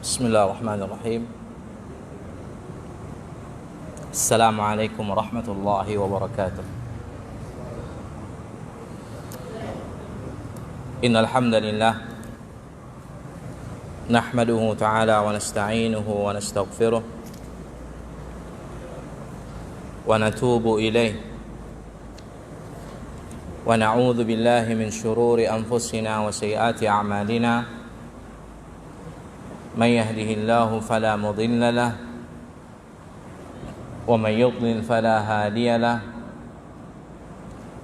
بسم الله الرحمن الرحيم. السلام عليكم ورحمة الله وبركاته. إن الحمد لله نحمده تعالى ونستعينه ونستغفره ونتوب إليه ونعوذ بالله من شرور أنفسنا وسيئات أعمالنا. من يهده الله فلا مضل له ومن يضلل فلا هادي له.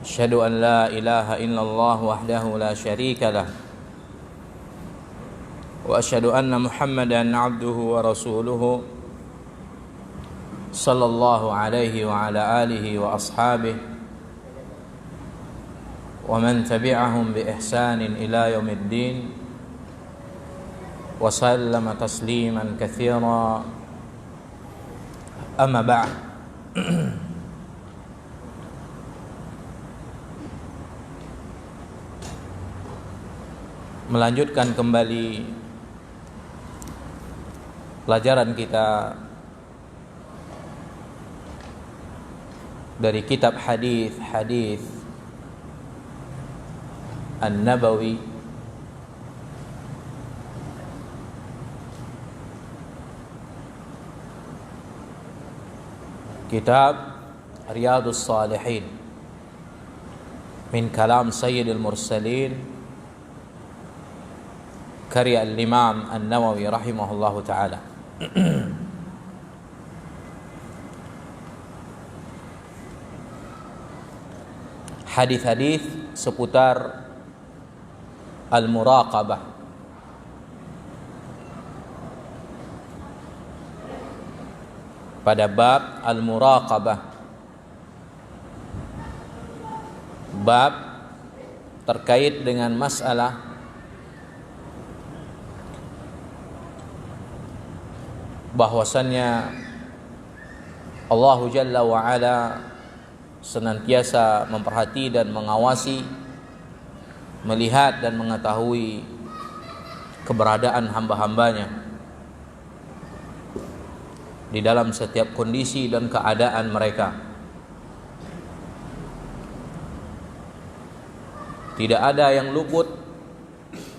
أشهد أن لا إله إلا الله وحده لا شريك له وأشهد أن محمدا عبده ورسوله صلى الله عليه وعلى آله وأصحابه ومن تبعهم بإحسان إلى يوم الدين وسلم تسليما كثيرا. أما بعد. Melanjutkan kembali pelajaran kita dari kitab hadis An-Nabawi, kitab Riyadhus Shalihin min kalam Sayyidil Mursalin karya al-Imam An-Nawawi rahimahullahu ta'ala. Hadis-hadis seputar al-muraqabah, pada bab al-muraqabah, bab terkait dengan masalah bahwasannya Allah Jalla wa Ala senantiasa memperhati dan mengawasi, melihat dan mengetahui keberadaan hamba-hambanya di dalam setiap kondisi dan keadaan mereka. Tidak ada yang luput,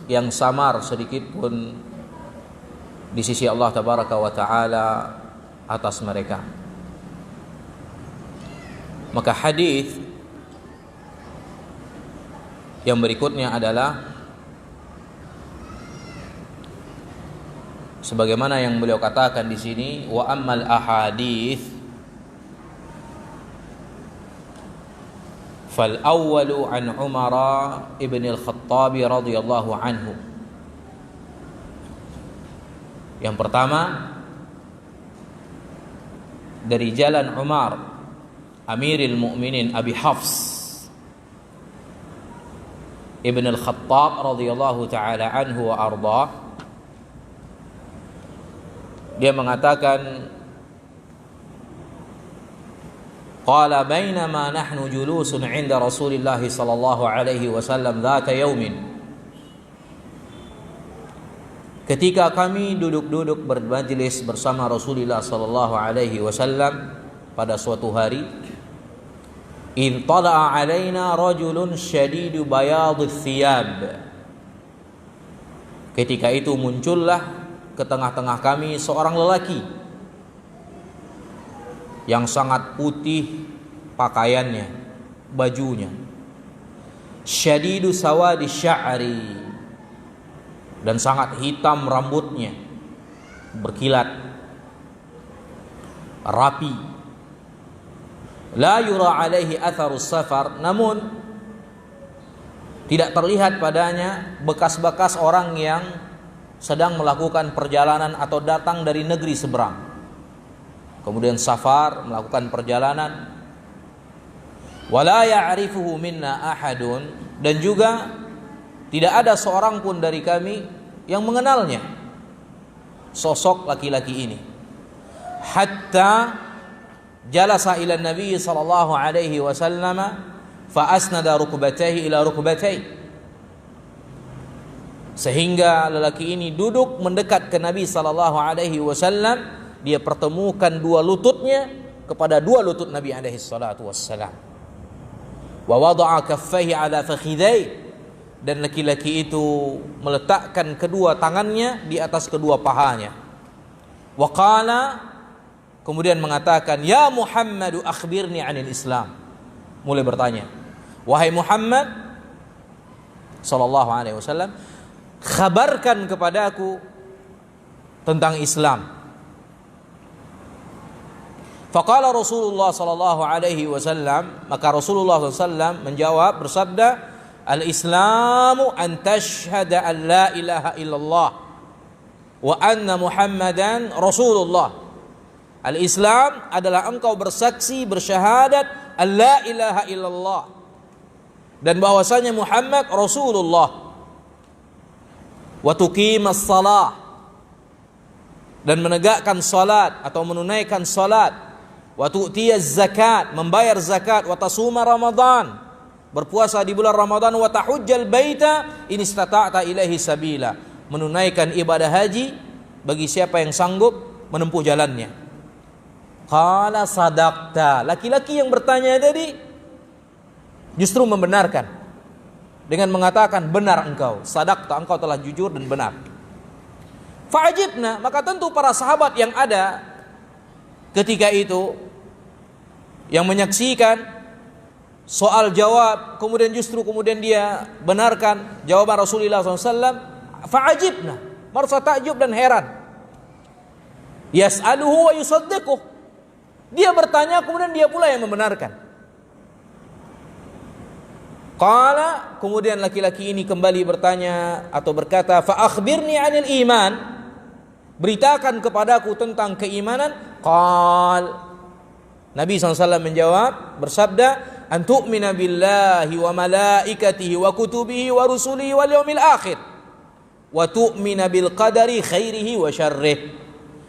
yang samar sedikit pun di sisi Allah Tabaraka wa Ta'ala atas mereka. Maka hadis yang berikutnya adalah sebagaimana yang beliau katakan di sini, wa ammal ahadits fal awwalu an Umar ibn al-Khattab radhiyallahu anhu. Yang pertama dari jalan Umar Amirul Mukminin Abi Hafs ibn al-Khattab radhiyallahu taala anhu wa ardhah. Dia mengatakan, qala bainama nahnu julusun 'inda Rasulillah sallallahu alaihi wasallam dzata yaumin. Ketika kami duduk-duduk bermajlis bersama Rasulullah sallallahu alaihi wasallam pada suatu hari, id tala'a 'alaina rajulun syadidu bayadhis thiyab. Ketika itu muncullah ke tengah-tengah kami seorang lelaki yang sangat putih pakaiannya, bajunya, syadidu sawadi sya'ri, dan sangat hitam rambutnya, berkilat, rapi. La yura alaihi atharus safar, namun tidak terlihat padanya bekas-bekas orang yang sedang melakukan perjalanan atau datang dari negeri seberang. Kemudian safar, melakukan perjalanan. Wala ya'rifuhu minna ahadun, dan juga tidak ada seorang pun dari kami yang mengenalnya, sosok laki-laki ini. Hatta jalasa ila Nabi sallallahu alaihi wasallam fa asnada rukbatayhi ila rukbatayhi. Sehingga lelaki ini duduk mendekat ke Nabi sallallahu alaihi wasallam, dia pertemukan dua lututnya kepada dua lutut Nabi alaihi salatu wassalam. Wa wada'a kaffaihi ala fakhidai, dan laki-laki itu meletakkan kedua tangannya di atas kedua pahanya. Wa qala, kemudian mengatakan, ya Muhammadu akhbirni 'anil Islam. Mulai bertanya, wahai Muhammad sallallahu alaihi wasallam, khabarkan kepadaku tentang Islam. Faqala Rasulullah sallallahu alaihi wasallam, maka Rasulullah sallallahu alaihi wasallam menjawab bersabda, al-Islamu an tashhada an la ilaha illallah wa anna Muhammadan Rasulullah. Al-Islam adalah engkau bersaksi, bersyahadat an la ilaha illallah dan bahwasanya Muhammad Rasulullah, wa tuqimas salah, dan menegakkan salat atau menunaikan salat, wa tu'tiyaz zakat, membayar zakat, wa tasuma Ramadan, berpuasa di bulan Ramadan, wa tahujjal baita in istata'ta ilaihi sabila, menunaikan ibadah haji bagi siapa yang sanggup menempuh jalannya. Qala sadaqta, laki-laki yang bertanya tadi justru membenarkan dengan mengatakan, benar engkau, sadaqta, engkau telah jujur dan benar. Fa'ajibna, maka tentu para sahabat yang ada ketika itu yang menyaksikan soal jawab, kemudian kemudian dia benarkan jawaban Rasulullah SAW. Fa'ajibna, merasa takjub dan heran. Yas'aluhu wa yusaddiquh, dia bertanya kemudian dia pula yang membenarkan. Qala, kemudian laki-laki ini kembali bertanya atau berkata, fa akhbirni 'anil iman, beritakan kepadaku tentang keimanan. Qal, Nabi SAW menjawab bersabda, an tu'mina billahi wa malaikatihi wa kutubihi wa rusulihi wal yaumil akhir wa tu'mina bil qadari khairihi wa syarrih.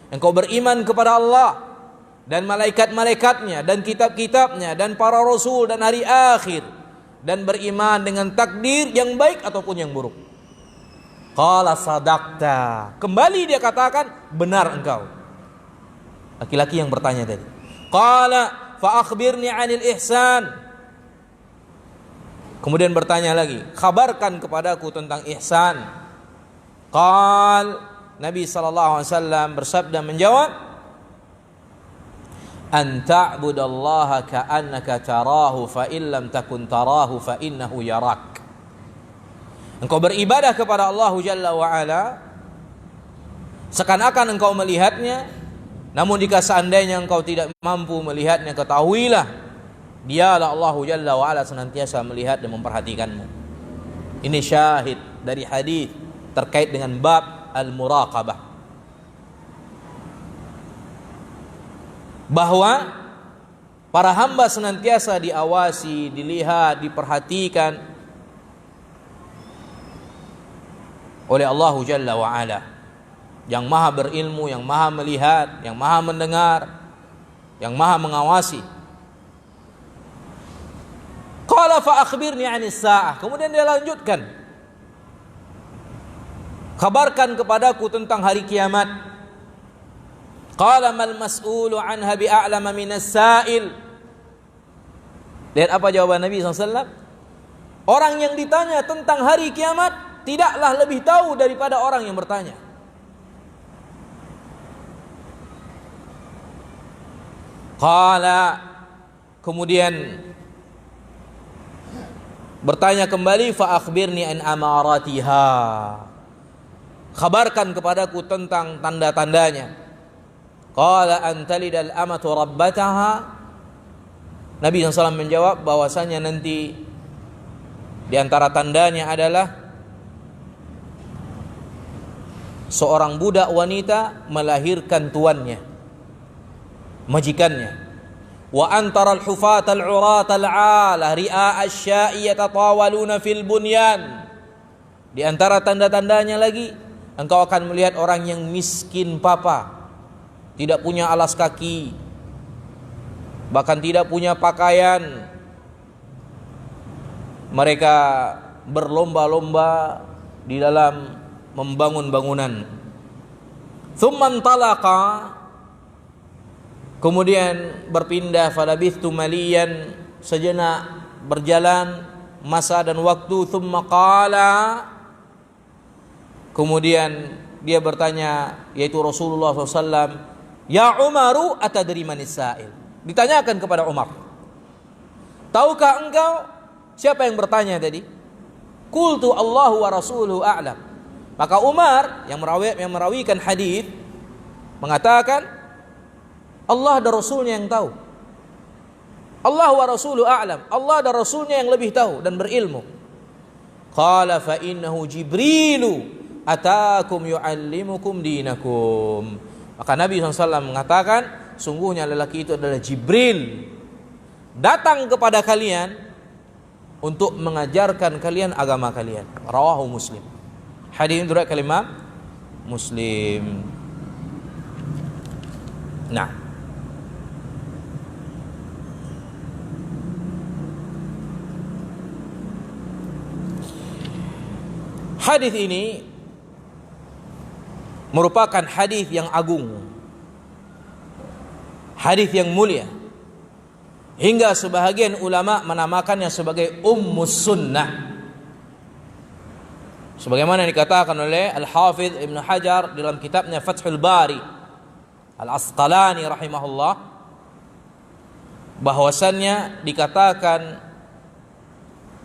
Engkau beriman kepada Allah dan malaikat-malaikatnya dan kitab-kitabnya dan para rasul dan hari akhir, dan beriman dengan takdir yang baik ataupun yang buruk. Qala sadaqta, kembali dia katakan, benar engkau. Laki-laki yang bertanya tadi. Qala fa akhbirni 'anil ihsan, kemudian bertanya lagi, khabarkan kepadaku tentang ihsan. Qal, Nabi sallallahu alaihi wasallam bersabda menjawab, an ta'budallaha ka'annaka tarahu fa in lam takun tarahu fa innahu yarak. Engkau beribadah kepada Allah Jalla wa Ala seakan-akan engkau melihatnya, namun jika seandainya engkau tidak mampu melihatnya, ketahuilah dialah Allah Jalla wa Ala senantiasa melihat dan memperhatikanmu. Ini syahid dari hadis terkait dengan bab al-muraqabah, bahwa para hamba senantiasa diawasi, dilihat, diperhatikan oleh Allah Jalla wa Ala, yang maha berilmu, yang maha melihat, yang maha mendengar, yang maha mengawasi. Qala fa akhbirni 'anis sa'ah, kemudian dia lanjutkan, kabarkan kepadaku tentang hari kiamat. Qala mal mas'ulu 'anha bi'a'lama minas sa'il. Lihat apa jawaban Nabi SAW. Orang yang ditanya tentang hari kiamat tidaklah lebih tahu daripada orang yang bertanya. Qala, kemudian bertanya kembali, fa akhbirni an amaratiha, kabarkan kepadaku tentang tanda-tandanya. Qala an talidal amatu rabbataha. Nabi SAW menjawab bahwasanya nanti di antara tandanya adalah seorang budak wanita melahirkan tuannya, majikannya. Wa antara al-hufat al-urat al-'alah ri'a asya'i yatatawaluna fil bunyan. Di antara tanda-tandanya lagi, engkau akan melihat orang yang miskin papa, tidak punya alas kaki, bahkan tidak punya pakaian. Mereka berlomba-lomba di dalam membangun bangunan. Thumman talaqa, kemudian berpindah, falabithtu maliyan, sejenak berjalan masa dan waktu. Thumma qala, kemudian dia bertanya, yaitu Rasulullah SAW, ya Umaru atadri manis sa'il. Ditanyakan kepada Umar, tahukah engkau siapa yang bertanya tadi? Qultu Allahu wa rasuluhu a'lam. Maka Umar yang merawikan hadis mengatakan, Allah dan Rasulnya yang tahu. Allah wa rasuluhu a'lam. Allah dan Rasulnya yang lebih tahu dan berilmu. Qala fa innahu Jibrilu atakum yu'allimukum dinakum. Maka Nabi SAW mengatakan, sungguhnya lelaki itu adalah Jibril, datang kepada kalian untuk mengajarkan kalian agama kalian. Rawahu Muslim. Hadis ini riwayat Imam Muslim. Nah, hadis ini merupakan hadis yang agung, hadis yang mulia, hingga sebahagian ulama menamakannya sebagai Ummus Sunnah, sebagaimana dikatakan oleh Al-Hafidh Ibn Hajar dalam kitabnya Fathul Bari Al-Asqalani rahimahullah, bahwasannya dikatakan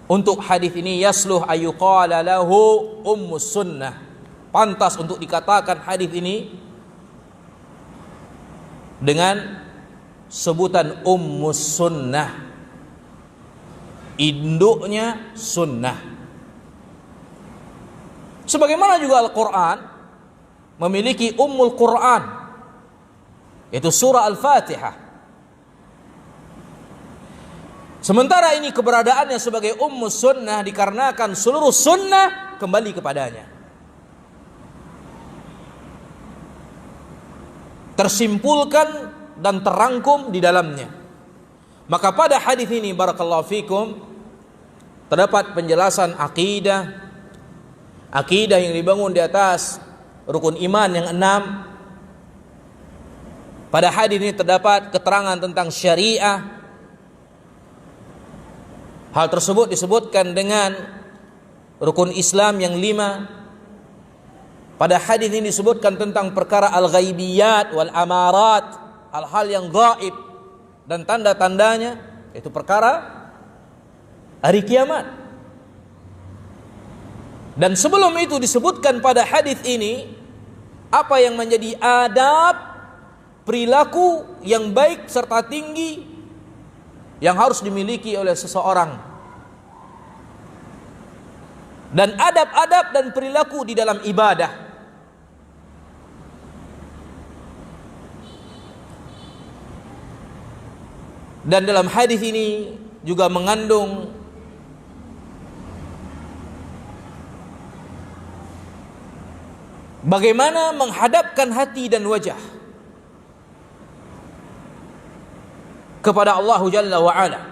untuk hadis ini yasluh ayyuqala lahu Ummus Sunnah, pantas untuk dikatakan hadis ini dengan sebutan Ummus Sunnah, induknya sunnah. Sebagaimana juga Al-Quran memiliki Ummul Quran, yaitu surah Al-Fatihah. Sementara ini keberadaannya sebagai Ummus Sunnah dikarenakan seluruh sunnah kembali kepadanya, tersimpulkan dan terangkum di dalamnya. Maka pada hadis ini barakallahu fikum terdapat penjelasan akidah yang dibangun di atas rukun iman yang 6. Pada hadis ini terdapat keterangan tentang syariah. Hal tersebut disebutkan dengan rukun Islam yang 5. Pada hadis ini disebutkan tentang perkara al-ghaibiyat wal amarat, hal-hal yang gaib dan tanda-tandanya, yaitu perkara hari kiamat. Dan sebelum itu disebutkan pada hadis ini apa yang menjadi adab perilaku yang baik serta tinggi yang harus dimiliki oleh seseorang, dan adab-adab dan perilaku di dalam ibadah. Dan dalam hadis ini juga mengandung bagaimana menghadapkan hati dan wajah kepada Allah Jalla wa Ala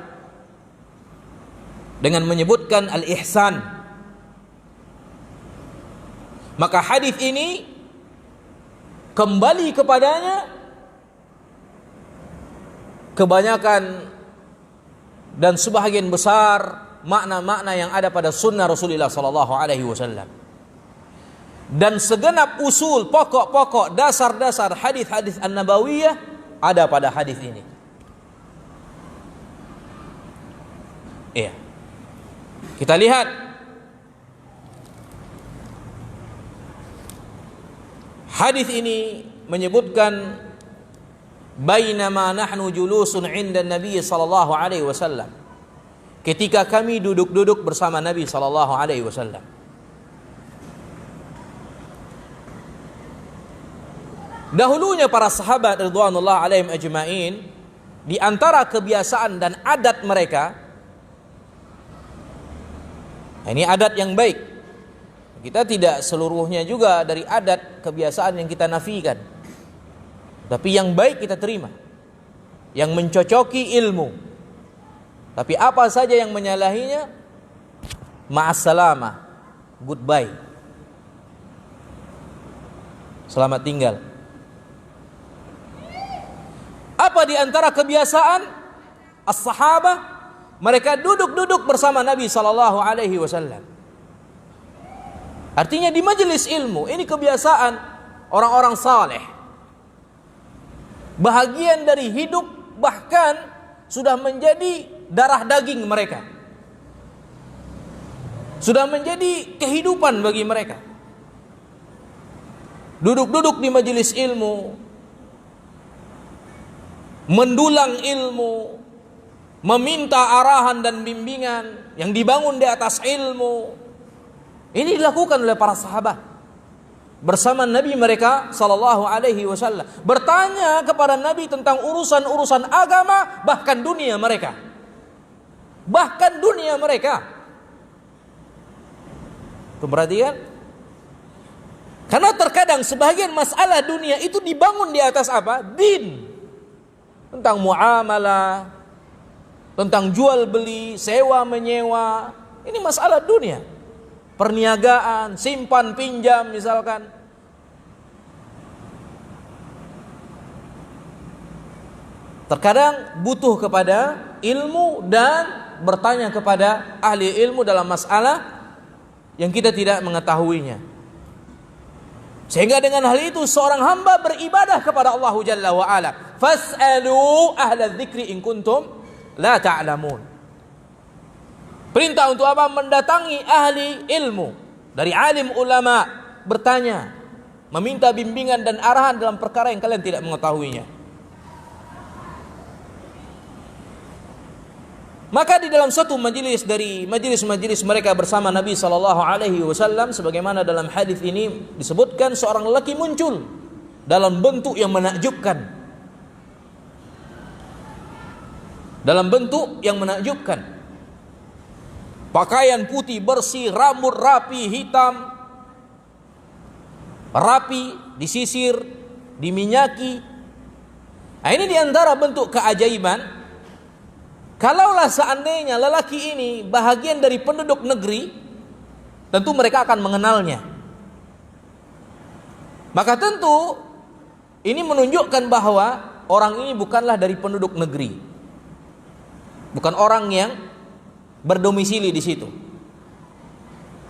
dengan menyebutkan al-ihsan. Maka hadis ini kembali kepadanya kebanyakan dan sebahagian besar makna-makna yang ada pada sunnah Rasulullah sallallahu alaihi wasallam, dan segenap usul, pokok-pokok, dasar-dasar hadis-hadis an-nabawiyah ada pada hadis ini. Iya. Kita lihat hadis ini menyebutkan bainama nahnu julusun 'inda Nabi sallallahu alaihi wasallam, ketika kami duduk-duduk bersama Nabi sallallahu alaihi wasallam. Dahulunya para sahabat radhiyallahu alaihim ajma'in, di antara kebiasaan dan adat mereka, ini adat yang baik. Kita tidak seluruhnya juga dari adat kebiasaan yang kita nafikan, tapi yang baik kita terima, yang mencocoki ilmu. Tapi apa saja yang menyalahinya, ma'assalamah, goodbye. Selamat tinggal. Apa di antara kebiasaan as-sahabah? Mereka duduk-duduk bersama Nabi sallallahu alaihi wasallam. Artinya di majelis ilmu, ini kebiasaan orang-orang saleh. Bahagian dari hidup, bahkan sudah menjadi darah daging mereka. Sudah menjadi kehidupan bagi mereka. Duduk-duduk di majelis ilmu, mendulang ilmu, meminta arahan dan bimbingan yang dibangun di atas ilmu. Ini dilakukan oleh para sahabat bersama Nabi mereka sallallahu alaihi wasallam, bertanya kepada Nabi tentang urusan-urusan agama, bahkan dunia mereka. Bahkan dunia mereka. Perhatikan? Karena terkadang sebagian masalah dunia itu dibangun di atas apa? Din. Tentang muamalah, tentang jual beli, sewa menyewa. Ini masalah dunia. Perniagaan, simpan pinjam misalkan. Terkadang butuh kepada ilmu dan bertanya kepada ahli ilmu dalam masalah yang kita tidak mengetahuinya. Sehingga dengan hal itu seorang hamba beribadah kepada Allah Jalla wa Ala. Fas'alu ahla dzikri in kuntum la ta'lamun. Perintah untuk apa? Mendatangi ahli ilmu, dari alim ulama, bertanya, meminta bimbingan dan arahan dalam perkara yang kalian tidak mengetahuinya. Maka di dalam satu majelis dari majelis-majelis mereka bersama Nabi sallallahu alaihi wasallam, sebagaimana dalam hadis ini disebutkan, seorang lelaki muncul dalam bentuk yang menakjubkan. Dalam bentuk yang menakjubkan. Pakaian putih bersih, rambut rapi, hitam, rapi, disisir, diminyaki. Nah, ini diantara bentuk keajaiban. Kalaulah seandainya lelaki ini bahagian dari penduduk negeri, tentu mereka akan mengenalnya. Maka tentu ini menunjukkan bahwa orang ini bukanlah dari penduduk negeri, bukan orang yang berdomisili di situ,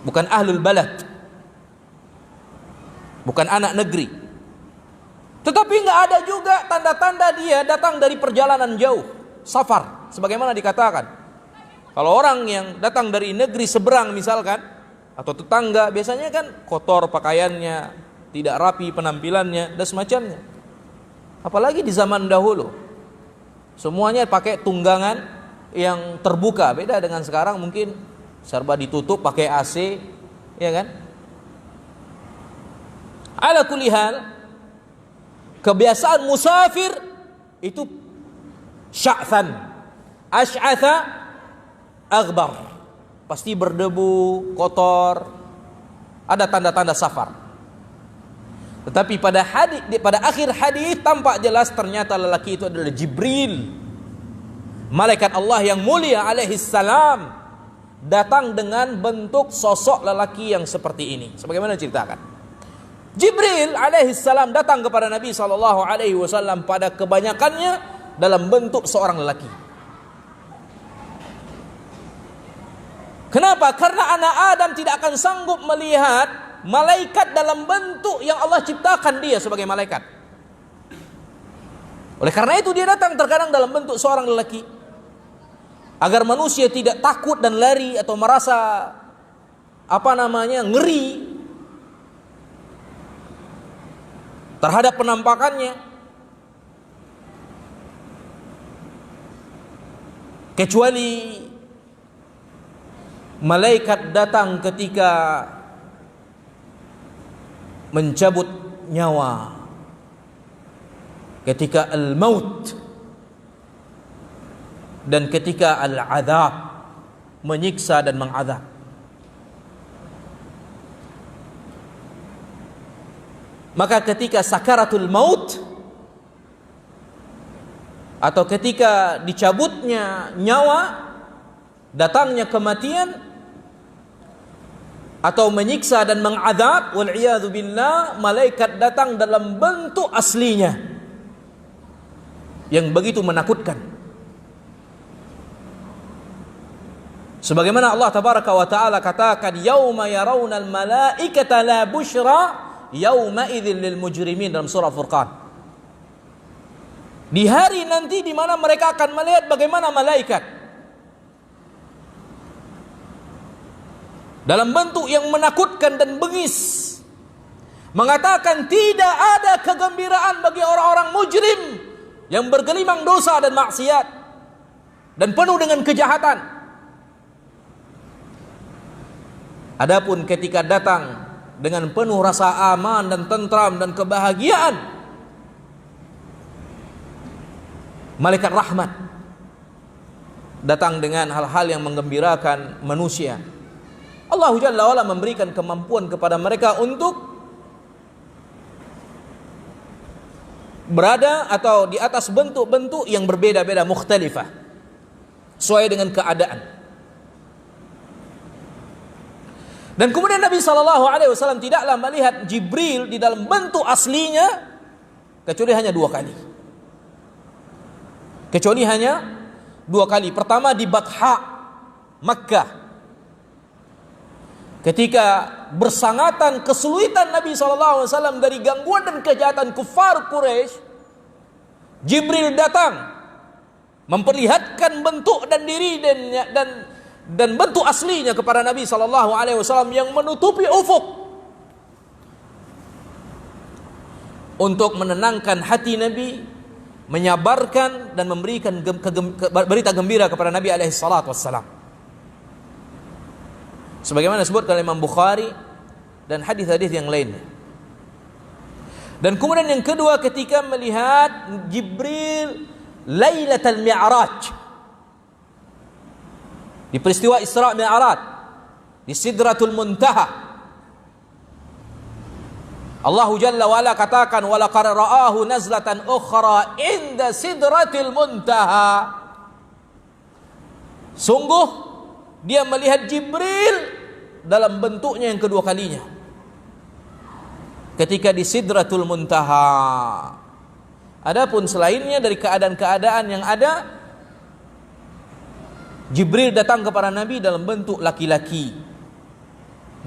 bukan ahlul balad, bukan anak negeri. Tetapi nggak ada juga tanda-tanda dia datang dari perjalanan jauh, safar. Sebagaimana dikatakan, kalau orang yang datang dari negeri seberang misalkan, atau tetangga, biasanya kan kotor pakaiannya, tidak rapi penampilannya, dan semacamnya. Apalagi di zaman dahulu, semuanya pakai tunggangan yang terbuka. Beda dengan sekarang, mungkin serba ditutup pakai AC, ya kan? Ala kulli hal, kebiasaan musafir itu sya'than, asy'atha, aghbar, pasti berdebu, kotor, ada tanda-tanda safar. Tetapi pada akhir hadis tampak jelas ternyata lelaki itu adalah Jibril, malaikat Allah yang mulia alaihi salam, datang dengan bentuk sosok lelaki yang seperti ini. Sebagaimana ceritakan, Jibril alaihi salam datang kepada Nabi sallallahu alaihi wasallam pada kebanyakannya dalam bentuk seorang lelaki. Kenapa? Karena anak Adam tidak akan sanggup melihat malaikat dalam bentuk yang Allah ciptakan dia sebagai malaikat. Oleh karena itu dia datang terkadang dalam bentuk seorang lelaki, agar manusia tidak takut dan lari atau merasa ngeri terhadap penampakannya. Kecuali malaikat datang ketika mencabut nyawa, ketika al-maut, dan ketika al-azab, menyiksa dan mengazab. Maka ketika sakaratul maut, atau ketika dicabutnya nyawa, datangnya kematian, atau menyiksa dan mengadab, wal iyadzu billah, malaikat datang dalam bentuk aslinya yang begitu menakutkan. Sebagaimana Allah tabaraka wa taala katakan, yauma yarawnal malaikata la busyra yauma idzil lil mujrimin, dalam surah Furqan. Di hari nanti di mana mereka akan melihat bagaimana malaikat dalam bentuk yang menakutkan dan bengis mengatakan tidak ada kegembiraan bagi orang-orang mujrim yang bergelimang dosa dan maksiat dan penuh dengan kejahatan. Adapun ketika datang dengan penuh rasa aman dan tentram dan kebahagiaan, malaikat rahmat datang dengan hal-hal yang menggembirakan manusia. Allah Jalla wa'ala memberikan kemampuan kepada mereka untuk berada atau di atas bentuk-bentuk yang berbeda-beda, mukhtalifah, sesuai dengan keadaan. Dan kemudian Nabi SAW tidaklah melihat Jibril di dalam bentuk aslinya kecuali hanya 2 kali. Kecuali hanya 2 kali. Pertama di Batha, Makkah, ketika bersangatan kesulitan Nabi SAW dari gangguan dan kejahatan kufar Quraisy, Jibril datang memperlihatkan bentuk dan diri dan bentuk aslinya kepada Nabi SAW yang menutupi ufuk untuk menenangkan hati Nabi, menyabarkan dan memberikan berita gembira kepada Nabi SAW. Sebagaimana disebutkan oleh Imam Bukhari dan hadis-hadis yang lainnya. Dan kemudian yang kedua ketika melihat Jibril Lailatul Mi'raj, di peristiwa Isra Mi'raj di Sidratul Muntaha, Allah Jalla wa ala katakan wa laqad ra'ahu nazlatan ukhra inda Sidratil Muntaha. Sungguh dia melihat Jibril dalam bentuknya yang kedua kalinya ketika di Sidratul Muntaha. Adapun selainnya dari keadaan-keadaan yang ada, Jibril datang kepada Nabi dalam bentuk laki-laki,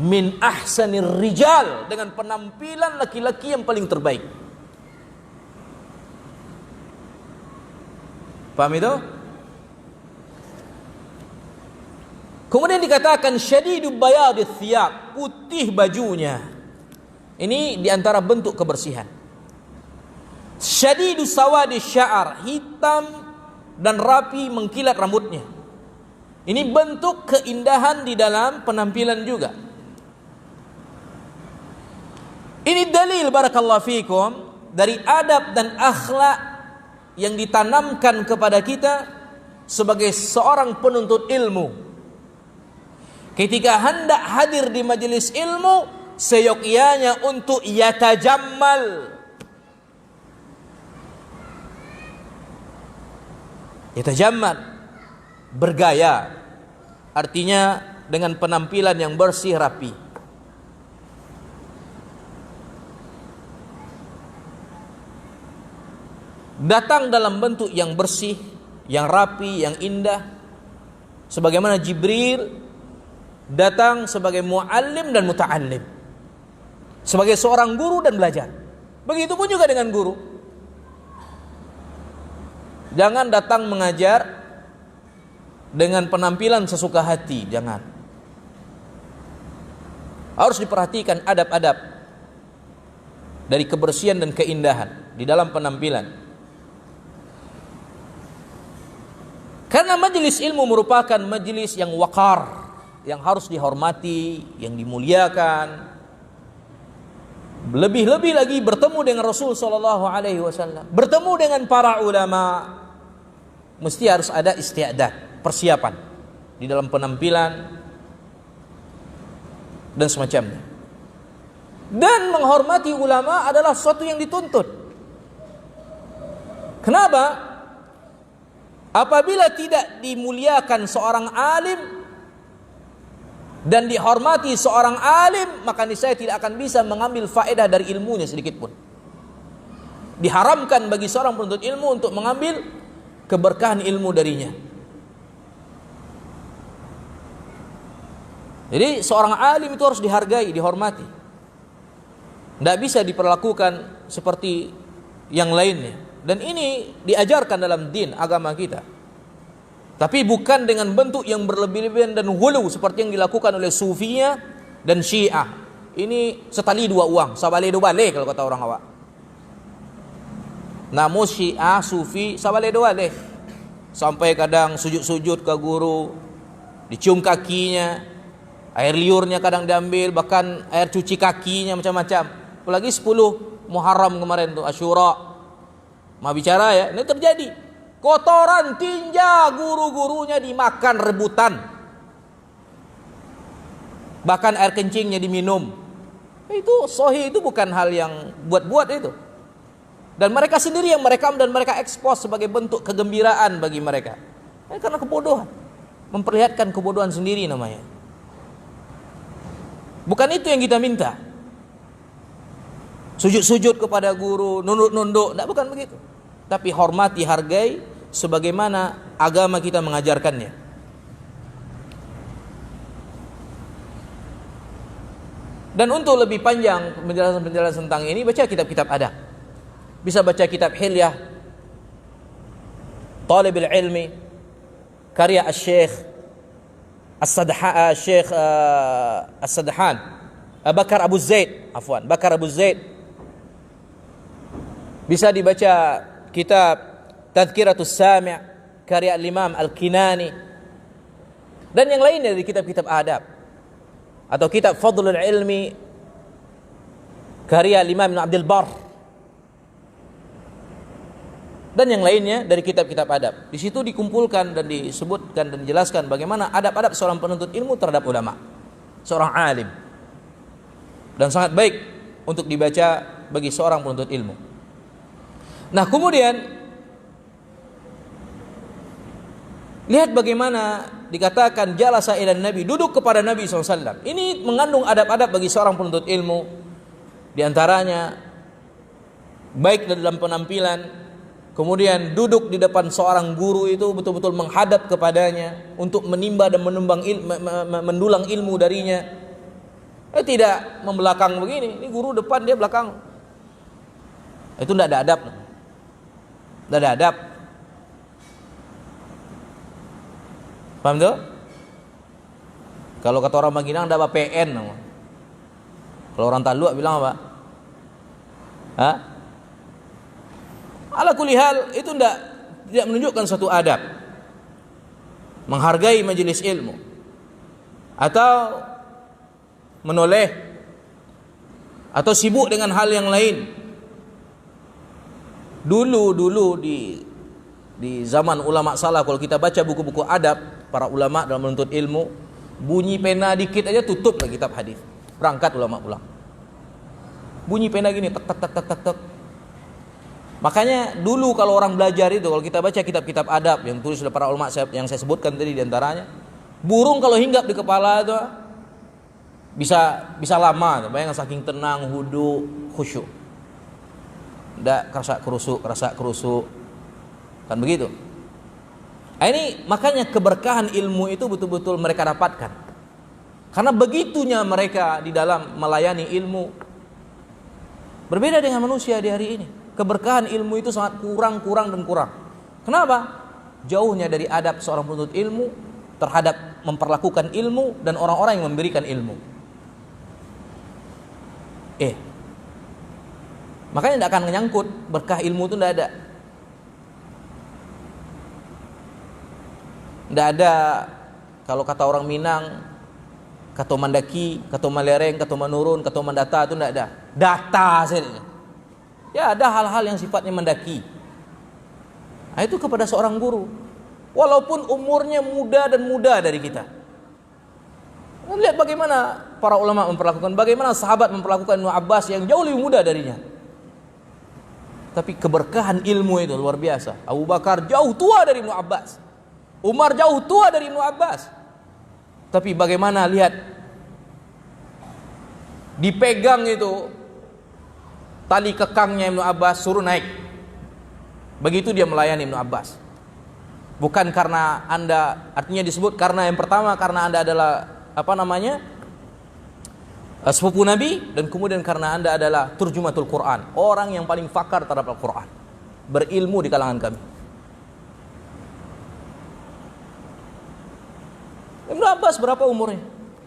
min ahsanir rijal, dengan penampilan laki-laki yang paling terbaik. Paham itu? Kemudian dikatakan syadidul bayadith thiyab, putih bajunya. Ini diantara bentuk kebersihan. Syadidus sawadis sya'ar, hitam dan rapi mengkilat rambutnya. Ini bentuk keindahan di dalam penampilan juga. Ini dalil barakallahu fikum dari adab dan akhlak yang ditanamkan kepada kita sebagai seorang penuntut ilmu. Ketika hendak hadir di majelis ilmu, seyogyanya untuk yatajammal. Yatajammal, bergaya, artinya dengan penampilan yang bersih rapi. Datang dalam bentuk yang bersih, yang rapi, yang indah. Sebagaimana Jibril datang sebagai muallim dan muta'allim, sebagai seorang guru dan belajar. Begitupun juga dengan guru. Jangan datang mengajar dengan penampilan sesuka hati, jangan. Harus diperhatikan adab-adab dari kebersihan dan keindahan di dalam penampilan. Karena majelis ilmu merupakan majelis yang wakar, yang harus dihormati, yang dimuliakan. Lebih-lebih lagi bertemu dengan Rasul sallallahu alaihi wasallam, bertemu dengan para ulama, mesti harus ada isti'dad, persiapan di dalam penampilan dan semacamnya. Dan menghormati ulama adalah sesuatu yang dituntut. Kenapa? Apabila tidak dimuliakan seorang alim, dan dihormati seorang alim, maka niscaya tidak akan bisa mengambil faedah dari ilmunya sedikit pun. Diharamkan bagi seorang penuntut ilmu untuk mengambil keberkahan ilmu darinya. Jadi seorang alim itu harus dihargai, dihormati. Tidak bisa diperlakukan seperti yang lainnya. Dan ini diajarkan dalam din, agama kita. Tapi bukan dengan bentuk yang berlebih-lebihan dan hulu seperti yang dilakukan oleh Sufinya dan Syiah. Ini setali dua uang, sabale dua bale kalau kata orang awak. Namun Syiah, Sufi, sabale dua bale. Sampai kadang sujud-sujud ke guru, dicium kakinya, air liurnya kadang diambil, bahkan air cuci kakinya macam-macam. Apalagi 10 Muharram kemarin tuh, Asyura. Mau bicara ya, ini terjadi. Kotoran tinja guru-gurunya dimakan rebutan. Bahkan air kencingnya diminum. Itu sahih, itu bukan hal yang buat-buat itu. Dan mereka sendiri yang merekam dan mereka ekspos sebagai bentuk kegembiraan bagi mereka. Karena kebodohan. Memperlihatkan kebodohan sendiri namanya. Bukan itu yang kita minta. Sujud-sujud kepada guru, nunduk-nunduk, tidak, bukan begitu. Tapi hormati, hargai sebagaimana agama kita mengajarkannya. Dan untuk lebih panjang penjelasan tentang ini, baca kitab-kitab adab. Bisa baca kitab Hilyah Talibul Ilmi karya Syekh As-Sadhan Bakar Abu Zaid, Bakar Abu Zaid. Bisa dibaca kitab Tadhkiratus Sami' karya Imam Al-Kinani dan yang lainnya dari kitab-kitab adab, atau kitab Fadlul Ilmi karya Imam Ibn Abdul Barr dan yang lainnya dari kitab-kitab adab. Di situ dikumpulkan dan disebutkan dan dijelaskan bagaimana adab-adab seorang penuntut ilmu terhadap ulama, seorang alim, dan sangat baik untuk dibaca bagi seorang penuntut ilmu. Nah, kemudian lihat bagaimana dikatakan jalasa ilan Nabi, duduk kepada Nabi SAW. Ini mengandung adab-adab bagi seorang penuntut ilmu. Di antaranya baik dalam penampilan. Kemudian duduk di depan seorang guru itu betul-betul menghadap kepadanya untuk menimba dan mendulang ilmu darinya. Tidak membelakang begini. Ini guru depan, dia belakang. Itu tidak ada adab. Tidak ada adab. Paham tuh? Kalau kata orang Maginang ada apa PN. Kalau orang Taluk bilang apa? Hah? Ala kulli hal itu tidak menunjukkan suatu adab. Menghargai majelis ilmu atau menoleh atau sibuk dengan hal yang lain. Dulu di zaman ulama salaf, kalau kita baca buku-buku adab para ulama dalam menuntut ilmu, bunyi pena dikit aja tutup lagi kitab hadis. Berangkat ulama pulang. Bunyi pena gini tek tek tek tek tek. Makanya dulu kalau orang belajar itu, kalau kita baca kitab-kitab adab yang tulis oleh para ulama yang saya sebutkan tadi diantaranya, burung kalau hinggap di kepala itu bisa lama, bayangkan saking tenang, hudu, khusyuk. Tidak kerasa kerusuk, kan begitu. Nah, ini makanya keberkahan ilmu itu betul-betul mereka dapatkan, karena begitunya mereka di dalam melayani ilmu. Berbeda dengan manusia di hari ini. Keberkahan ilmu itu sangat kurang. Kenapa? Jauhnya dari adab seorang penuntut ilmu terhadap memperlakukan ilmu dan orang-orang yang memberikan ilmu. Makanya tidak akan menyangkut berkah ilmu itu, tidak ada. Tidak ada, kalau kata orang Minang, kata mandaki, kata malereng, kata manurun, kata mandata itu tidak ada. Data saja. Ya, ada hal-hal yang sifatnya mendaki. Nah, itu kepada seorang guru, walaupun umurnya muda dari kita. Lihat bagaimana para ulama memperlakukan, bagaimana sahabat memperlakukan Ibnu Abbas yang jauh lebih muda darinya. Tapi keberkahan ilmu itu luar biasa. Abu Bakar jauh tua dari Ibnu Abbas, Umar jauh tua dari Ibnu Abbas. Tapi bagaimana lihat dipegang itu tali kekangnya Ibnu Abbas, suruh naik. Begitu dia melayani Ibnu Abbas. Bukan karena Anda, artinya disebut karena yang pertama karena Anda adalah sepupu Nabi, dan kemudian karena Anda adalah turjumatul Quran, orang yang paling fakar terhadap Al-Quran, berilmu di kalangan kami. Ibnu Abbas berapa umurnya?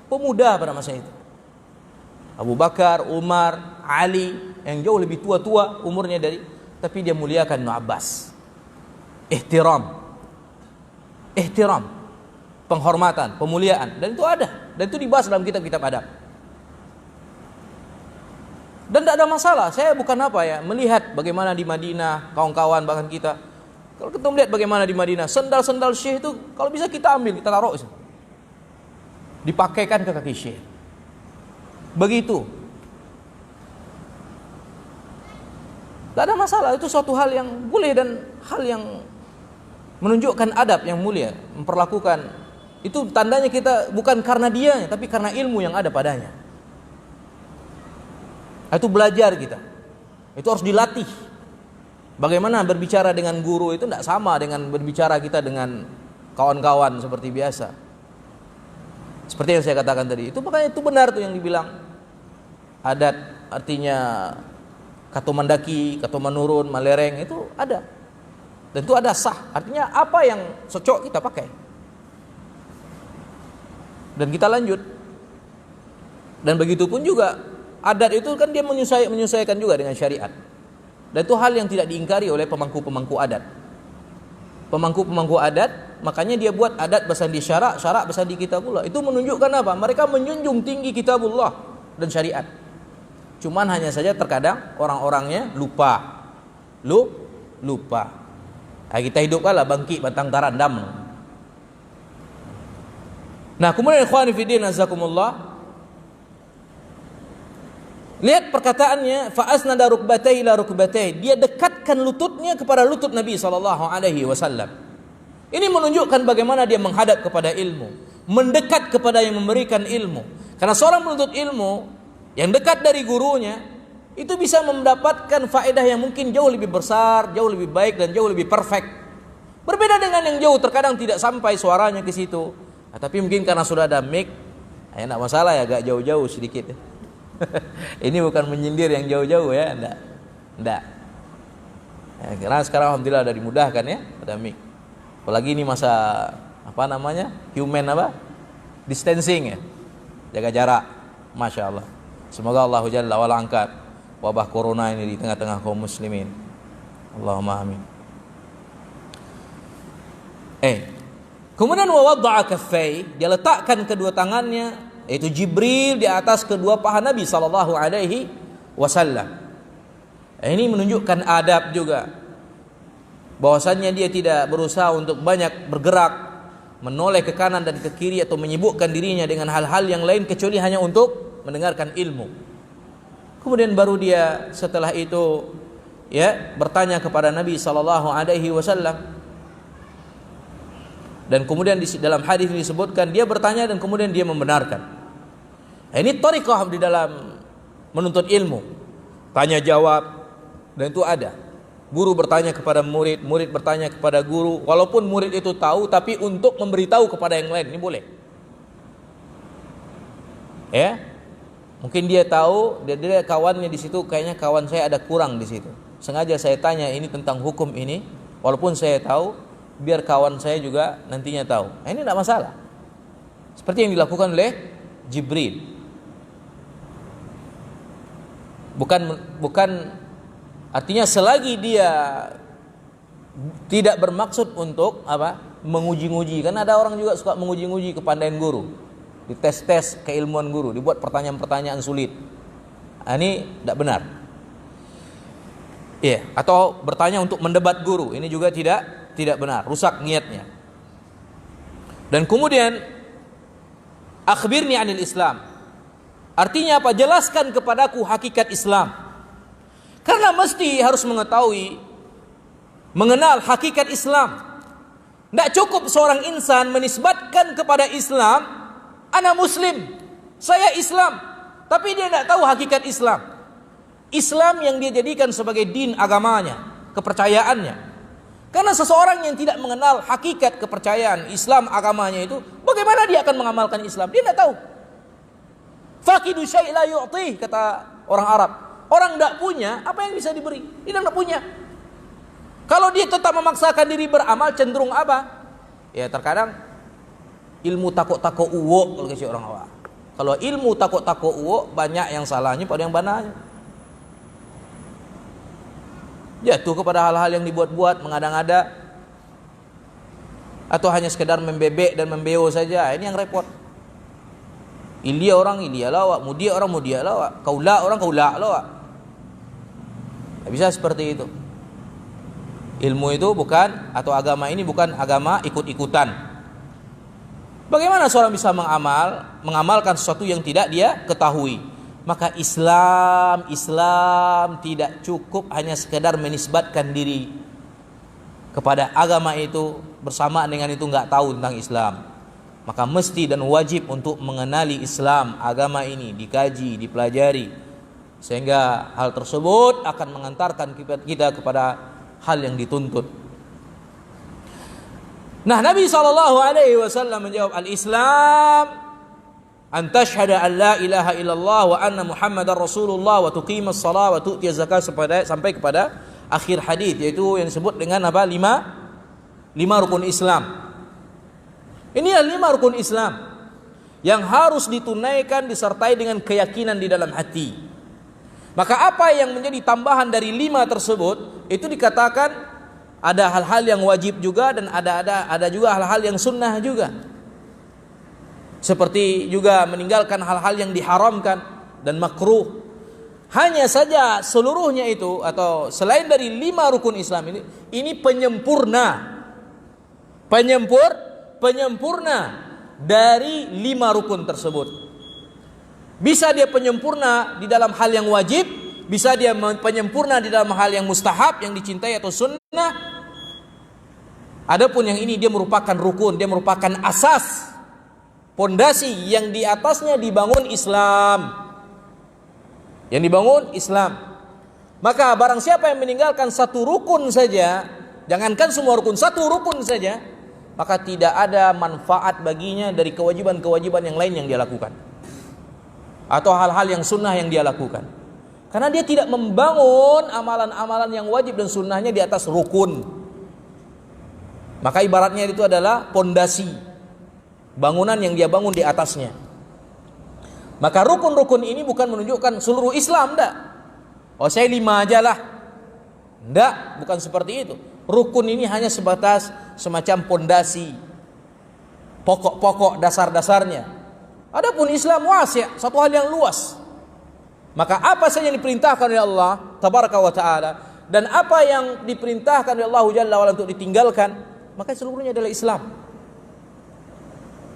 Pemuda pada masa itu. Abu Bakar, Umar, Ali yang jauh lebih tua-tua umurnya tapi dia muliakan Ibnu Abbas. Ihtiram, penghormatan, pemuliaan, dan itu ada, dan itu dibahas dalam kitab-kitab adab. Dan tidak ada masalah. Saya bukan melihat bagaimana di Madinah kawan-kawan bahkan kita, kalau kita melihat bagaimana di Madinah sendal-sendal Syekh itu kalau bisa kita ambil, kita taruh itu, dipakaikan ke kaki Syekh. Begitu. Tidak ada masalah, itu suatu hal yang boleh dan hal yang menunjukkan adab yang mulia, memperlakukan. Itu tandanya kita bukan karena dia, tapi karena ilmu yang ada padanya. Itu belajar kita. Itu harus dilatih. Bagaimana berbicara dengan guru itu tidak sama dengan berbicara kita dengan kawan-kawan seperti biasa. Seperti yang saya katakan tadi, itu makanya itu benar tuh yang dibilang adat, artinya katu mendaki, katu menurun, malereng, itu ada. Dan itu ada sah, artinya apa yang cocok kita pakai. Dan kita lanjut. Dan begitu pun juga adat itu kan dia menyesuaikan juga dengan syariat. Dan itu hal yang tidak diingkari oleh pemangku-pemangku adat. Pemangku-pemangku adat, makanya dia buat adat bersandi syarak, syarak bersandi kitabullah. Itu menunjukkan apa? Mereka menjunjung tinggi kitabullah dan syariat. Cuman hanya saja terkadang orang-orangnya lupa. Kita hidupkanlah bangkit batang tarandam. Nah, kemudian ikhwani fiddin azakumullah, lihat perkataannya, fa asnada rukbatayhi ila rukbatayhi. Dia dekatkan lututnya kepada lutut Nabi sallallahu alaihi wasallam. Ini menunjukkan bagaimana dia menghadap kepada ilmu, mendekat kepada yang memberikan ilmu. Karena seorang penuntut ilmu yang dekat dari gurunya itu bisa mendapatkan faedah yang mungkin jauh lebih besar, jauh lebih baik, dan jauh lebih perfect. Berbeda dengan yang jauh, terkadang tidak sampai suaranya ke situ. Tapi mungkin karena sudah ada mic, enggak masalah ya, agak jauh-jauh sedikit. Ini bukan menyindir yang jauh-jauh ya, enggak. Ya, karena sekarang alhamdulillah ada dimudahkan ya, ada mic. Apalagi ini masa human distancing ya, jaga jarak, masya Allah. Semoga Allah Jalla wa'ala angkat wabah corona ini di tengah-tengah kaum muslimin. Allahumma amin. Kemudian wa wadda'a kaffai, dia letakkan kedua tangannya, yaitu Jibril, di atas kedua paha Nabi sallallahu alaihi wasallam. Ini menunjukkan adab juga, bahwasannya dia tidak berusaha untuk banyak bergerak, menoleh ke kanan dan ke kiri, atau menyibukkan dirinya dengan hal-hal yang lain kecuali hanya untuk mendengarkan ilmu. Kemudian baru dia setelah itu bertanya kepada Nabi sallallahu alaihi wasallam. Dan kemudian di dalam hadis ini disebutkan dia bertanya dan kemudian dia membenarkan. Ini thariqah di dalam menuntut ilmu, tanya jawab, dan itu ada. Guru bertanya kepada murid, murid bertanya kepada guru, walaupun murid itu tahu, tapi untuk memberitahu kepada yang lain, ini boleh. Mungkin dia tahu, dia kawannya di situ, kayaknya kawan saya ada kurang di situ. Sengaja saya tanya ini tentang hukum ini, walaupun saya tahu, biar kawan saya juga nantinya tahu. Ini tidak masalah. Seperti yang dilakukan oleh Jibril. Bukan artinya selagi dia tidak bermaksud untuk menguji-nguji. Karena ada orang juga suka menguji-nguji kepandaian guru, dites-tes keilmuan guru, dibuat pertanyaan-pertanyaan sulit. Ini tidak benar. Atau bertanya untuk mendebat guru, ini juga tidak benar, rusak niatnya. Dan kemudian akhbirni anil Islam, artinya apa? Jelaskan kepadaku hakikat Islam. Karena mesti harus mengenal hakikat Islam. Tidak cukup seorang insan menisbatkan kepada Islam, ana muslim, saya Islam, tapi dia tidak tahu hakikat Islam. Islam yang dia jadikan sebagai din agamanya, kepercayaannya. Karena seseorang yang tidak mengenal hakikat kepercayaan Islam agamanya itu, bagaimana dia akan mengamalkan Islam? Dia tidak tahu. Faqidu syai' la yu'tih, kata orang Arab. Orang tidak punya, apa yang bisa diberi? Dia tidak punya. Kalau dia tetap memaksakan diri beramal, cenderung apa? Ya terkadang ilmu takut-takut uwo, kalau kata orang awam. Kalau ilmu takut-takut uwo, banyak yang salahnya pada yang bananya. Jatuh kepada hal-hal yang dibuat-buat, mengada-ngada, atau hanya sekedar membebek dan membeo saja. Ini yang repot. Ilya orang ilya lawak, mudia orang mudia lawak, kaula orang kaula lawak. Tidak bisa seperti itu. Ilmu itu bukan, atau agama ini bukan agama ikut-ikutan. Bagaimana seorang bisa mengamalkan sesuatu yang tidak dia ketahui? Maka Islam tidak cukup hanya sekedar menisbatkan diri kepada agama itu, bersamaan dengan itu nggak tahu tentang Islam. Maka mesti dan wajib untuk mengenali Islam, agama ini dikaji, dipelajari, sehingga hal tersebut akan mengantarkan kita kepada hal yang dituntut. Nah, Nabi SAW menjawab, al-Islam an tashhada an la ilaha illallah wa anna Muhammadar Rasulullah wa tuqimas shalah wa tu'tiyaz zakat, sampai kepada akhir hadis, yaitu yang disebut dengan apa? Lima rukun Islam. Ini adalah 5 rukun Islam yang harus ditunaikan disertai dengan keyakinan di dalam hati. Maka apa yang menjadi tambahan dari 5 tersebut itu dikatakan ada hal-hal yang wajib juga, dan ada juga hal-hal yang sunnah juga. Seperti juga meninggalkan hal-hal yang diharamkan dan makruh. Hanya saja seluruhnya itu, atau selain dari 5 rukun Islam ini penyempurna dari 5 rukun tersebut. Bisa dia penyempurna di dalam hal yang wajib, bisa dia penyempurna di dalam hal yang mustahab, yang dicintai atau sunnah. Adapun yang ini dia merupakan rukun, dia merupakan asas, pondasi yang di atasnya dibangun Islam. Yang dibangun Islam. Maka barang siapa yang meninggalkan satu rukun saja, jangankan semua rukun, satu rukun saja, maka tidak ada manfaat baginya dari kewajiban-kewajiban yang lain yang dia lakukan, atau hal-hal yang sunnah yang dia lakukan. Karena dia tidak membangun amalan-amalan yang wajib dan sunnahnya di atas rukun. Maka ibaratnya itu adalah pondasi, bangunan yang dia bangun di atasnya. Maka rukun-rukun ini bukan menunjukkan seluruh Islam, enggak. Oh, saya 5 aja lah. Enggak, bukan seperti itu. Rukun ini hanya sebatas semacam pondasi, pokok-pokok dasar-dasarnya. Adapun Islam wasi', satu hal yang luas. Maka apa saja yang diperintahkan oleh Allah tabaraka wa taala, dan apa yang diperintahkan oleh Allah jalla wa ala untuk ditinggalkan, maka seluruhnya adalah Islam.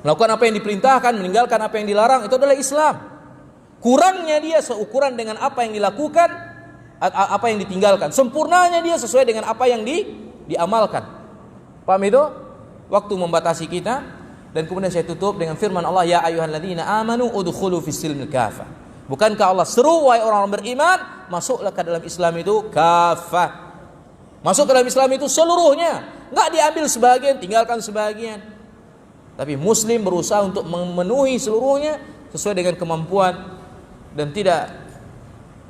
Melakukan apa yang diperintahkan, meninggalkan apa yang dilarang, itu adalah Islam. Kurangnya dia seukuran dengan apa yang dilakukan, apa yang ditinggalkan. Sempurnanya dia sesuai dengan apa yang diamalkan. Paham itu? Waktu membatasi kita. Dan kemudian saya tutup dengan firman Allah, ya ayyuhalladzina amanu udkhulu fis-silmi kafah. Bukankah Allah seru wahai orang-orang beriman, masuklah ke dalam Islam itu kafah. Masuk ke dalam Islam itu seluruhnya, enggak diambil sebagian, tinggalkan sebagian. Tapi muslim berusaha untuk memenuhi seluruhnya sesuai dengan kemampuan, dan tidak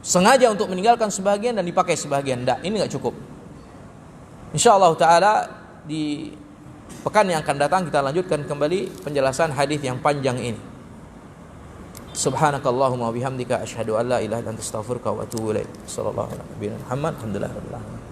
sengaja untuk meninggalkan sebagian dan dipakai sebagian. Enggak, ini enggak cukup. Insyaallah taala di pekan yang akan datang kita lanjutkan kembali penjelasan hadis yang panjang ini. Subhanakallahumma wa bihamdika asyhadu an la ilaha illa anta astaghfiruka wa atubu ilaik. Sallallahu alaihi wa sallam. Alhamdulillah rabbil alamin.